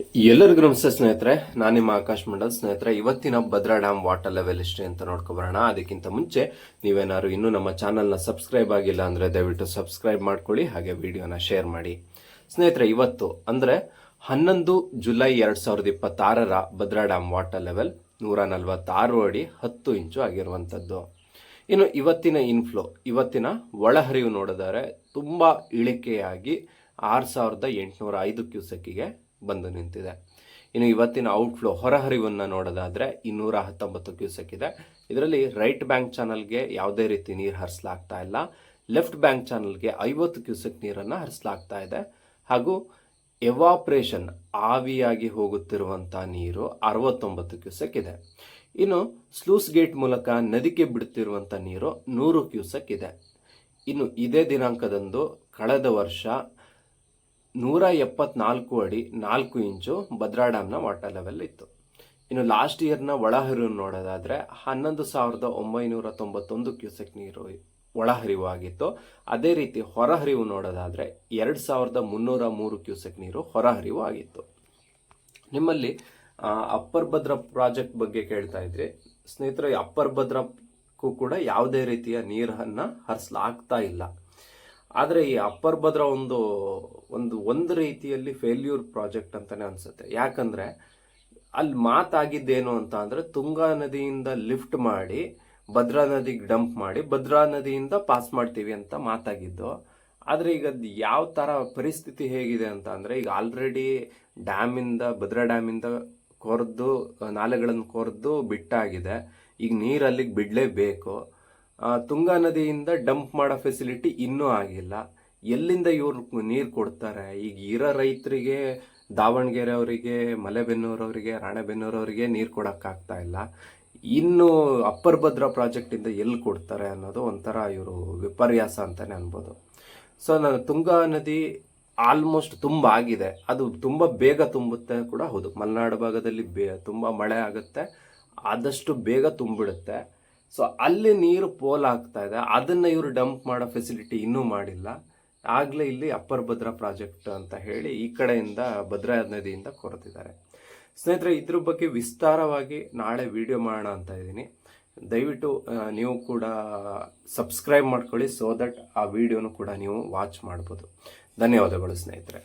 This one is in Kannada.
ಎಲ್ಲರಿಗೂ ನಮಸ್ತೆ ಸ್ನೇಹಿತರೆ, ನಾನು ನಿಮ್ಮ ಆಕಾಶ್ ಮಂಡಲ್. ಸ್ನೇಹಿತರೆ, ಇವತ್ತಿನ ಭದ್ರಾ ಡ್ಯಾಮ್ ವಾಟರ್ ಲೆವೆಲ್ ಎಷ್ಟೇ ಅಂತ ನೋಡ್ಕೊಬರೋಣ. ಅದಕ್ಕಿಂತ ಮುಂಚೆ ನೀವೇನಾದ್ರು ಇನ್ನೂ ನಮ್ಮ ಚಾನಲ್ನ ಸಬ್ಸ್ಕ್ರೈಬ್ ಆಗಿಲ್ಲ ಅಂದರೆ ದಯವಿಟ್ಟು ಸಬ್ಸ್ಕ್ರೈಬ್ ಮಾಡ್ಕೊಳ್ಳಿ, ಹಾಗೆ ವಿಡಿಯೋನ ಶೇರ್ ಮಾಡಿ. ಸ್ನೇಹಿತರೆ, ಇವತ್ತು ಅಂದರೆ 11 ಜುಲೈ 2026ರ ಭದ್ರಾ ಡ್ಯಾಮ್ ವಾಟರ್ ಲೆವೆಲ್ 146 ಅಡಿ 10 ಇಂಚು ಆಗಿರುವಂಥದ್ದು. ಇನ್ನು ಇವತ್ತಿನ ಇವತ್ತಿನ ಒಳಹರಿವು ನೋಡಿದರೆ ತುಂಬ ಇಳಿಕೆಯಾಗಿ 6805 ಕ್ಯೂಸೆಕ್ಕಿಗೆ ಬಂದು ನಿಂತಿದೆ. ಇನ್ನು ಇವತ್ತಿನ ಔಟ್ಫ್ಲೋ ಹೊರಹರಿವನ್ನು ನೋಡೋದಾದರೆ 219 ಕ್ಯೂಸೆಕ್ ಇದೆ. ಇದರಲ್ಲಿ ರೈಟ್ ಬ್ಯಾಂಕ್ ಚಾನಲ್ಗೆ ಯಾವುದೇ ರೀತಿ ನೀರು ಹರಿಸಲಾಗ್ತಾ ಇಲ್ಲ. ಲೆಫ್ಟ್ ಬ್ಯಾಂಕ್ ಚಾನಲ್ಗೆ 50 ಕ್ಯೂಸೆಕ್ ನೀರನ್ನು ಹರಿಸಲಾಗ್ತಾ ಇದೆ. ಹಾಗೂ ಎವಾಪ್ರೇಷನ್ ಆವಿಯಾಗಿ ಹೋಗುತ್ತಿರುವಂಥ ನೀರು 69 ಕ್ಯೂಸೆಕ್ ಇದೆ. ಇನ್ನು ಸ್ಲೂಸ್ ಗೇಟ್ ಮೂಲಕ ನದಿಗೆ ಬಿಡುತ್ತಿರುವಂಥ ನೀರು 100 ಕ್ಯೂಸೆಕ್ ಇದೆ. ಇನ್ನು ಇದೇ ದಿನಾಂಕದಂದು ಕಳೆದ ವರ್ಷ 174 ಅಡಿ 4 ಇಂಚು ಭದ್ರಾ ಡ್ಯಾಮ್ನ ವಾಟರ್ ಲೆವೆಲ್ ಇತ್ತು. ಇನ್ನು ಲಾಸ್ಟ್ ಇಯರ್ನ ಒಳಹರಿವು ನೋಡೋದಾದರೆ 11,991 ಕ್ಯೂಸೆಕ್ ನೀರು ಒಳಹರಿವು ಆಗಿತ್ತು. ಅದೇ ರೀತಿ ಹೊರಹರಿವು ನೋಡೋದಾದರೆ 2,303 ಕ್ಯೂಸೆಕ್ ನೀರು ಹೊರಹರಿವು ಆಗಿತ್ತು. ನಿಮ್ಮಲ್ಲಿ ಅಪ್ಪರ್ ಭದ್ರಾ ಪ್ರಾಜೆಕ್ಟ್ ಬಗ್ಗೆ ಕೇಳ್ತಾ ಇದ್ರಿ ಸ್ನೇಹಿತರೆ. ಅಪ್ಪರ್ ಭದ್ರಾಕ್ಕೂ ಕೂಡ ಯಾವುದೇ ರೀತಿಯ ನೀರನ್ನು ಹರಿಸಲಾಗ್ತಾ ಇಲ್ಲ. ಆದರೆ ಈ ಅಪ್ಪರ್ ಭದ್ರಾ ಒಂದು ರೀತಿಯಲ್ಲಿ ಫೇಲ್ಯೂರ್ ಪ್ರಾಜೆಕ್ಟ್ ಅಂತಾನೆ ಅನ್ಸುತ್ತೆ. ಯಾಕಂದ್ರೆ ಅಲ್ಲಿ ಮಾತಾಗಿದ್ದೇನು ಅಂತ ಅಂದ್ರೆ ತುಂಗಾ ನದಿಯಿಂದ ಲಿಫ್ಟ್ ಮಾಡಿ ಭದ್ರಾ ನದಿಗೆ ಡಂಪ್ ಮಾಡಿ ಭದ್ರಾ ನದಿಯಿಂದ ಪಾಸ್ ಮಾಡ್ತೀವಿ ಅಂತ ಮಾತಾಗಿದ್ದು. ಆದರೆ ಈಗ ಯಾವ ತರ ಪರಿಸ್ಥಿತಿ ಹೇಗಿದೆ ಅಂತ ಅಂದ್ರೆ, ಈಗ ಆಲ್ರೆಡಿ ಭದ್ರಾ ಡ್ಯಾಮಿಂದ ಕೊರೆದು ನಾಲೆಗಳನ್ನು ಕೊರೆದು ಬಿಟ್ಟಾಗಿದೆ. ಈಗ ನೀರು ಅಲ್ಲಿಗೆ ಬಿಡಲೇಬೇಕು. ತುಂಗಾ ನದಿಯಿಂದ ಡಂಪ್ ಮಾಡೋ ಫೆಸಿಲಿಟಿ ಇನ್ನೂ ಆಗಿಲ್ಲ. ಎಲ್ಲಿಂದ ಇವ್ರು ನೀರು ಕೊಡ್ತಾರೆ? ಈಗ ಇರೋ ರೈತರಿಗೆ, ದಾವಣಗೆರೆ ಅವರಿಗೆ, ಮಲೆಬೆನ್ನೂರವರಿಗೆ, ರಾಣೆಬೆನ್ನೂರವರಿಗೆ ನೀರು ಕೊಡೋಕ್ಕಾಗ್ತಾ ಇಲ್ಲ. ಇನ್ನು ಅಪ್ಪರ್ ಭದ್ರಾ ಪ್ರಾಜೆಕ್ಟಿಂದ ಎಲ್ಲಿ ಕೊಡ್ತಾರೆ ಅನ್ನೋದು ಒಂಥರ ಇವರು ವಿಪರ್ಯಾಸ ಅಂತಾನೆ ಅನ್ಬೋದು. ಸೊ ತುಂಗಾ ನದಿ ಆಲ್ಮೋಸ್ಟ್ ತುಂಬ ಆಗಿದೆ. ಅದು ತುಂಬ ಬೇಗ ತುಂಬುತ್ತೆ ಕೂಡ ಹೌದು. ಮಲೆನಾಡು ಭಾಗದಲ್ಲಿ ತುಂಬ ಮಳೆ ಆಗುತ್ತೆ, ಆದಷ್ಟು ಬೇಗ ತುಂಬಿಡುತ್ತೆ. ಸೊ ಅಲ್ಲಿ ನೀರು ಪೋಲ್ ಆಗ್ತಾ ಇದೆ. ಅದನ್ನ ಇವರು ಡಂಪ್ ಮಾಡೋ ಫೆಸಿಲಿಟಿ ಇನ್ನೂ ಮಾಡಿಲ್ಲ. ಆಗ್ಲೇ ಇಲ್ಲಿ ಅಪ್ಪರ್ ಭದ್ರಾ ಪ್ರಾಜೆಕ್ಟ್ ಅಂತ ಹೇಳಿ ಈ ಕಡೆಯಿಂದ ಭದ್ರಾ ನದಿಯಿಂದ ಕೊರೆದಿದ್ದಾರೆ. ಸ್ನೇಹಿತರೆ, ಇದ್ರ ಬಗ್ಗೆ ವಿಸ್ತಾರವಾಗಿ ನಾಳೆ ವಿಡಿಯೋ ಮಾಡೋಣ ಅಂತ ಇದ್ದೀನಿ. ದಯವಿಟ್ಟು ನೀವು ಕೂಡ ಸಬ್ಸ್ಕ್ರೈಬ್ ಮಾಡ್ಕೊಳ್ಳಿ, ಸೋ ದಟ್ ಆ ವಿಡಿಯೋನು ಕೂಡ ನೀವು ವಾಚ್ ಮಾಡ್ಬೋದು. ಧನ್ಯವಾದಗಳು ಸ್ನೇಹಿತರೆ.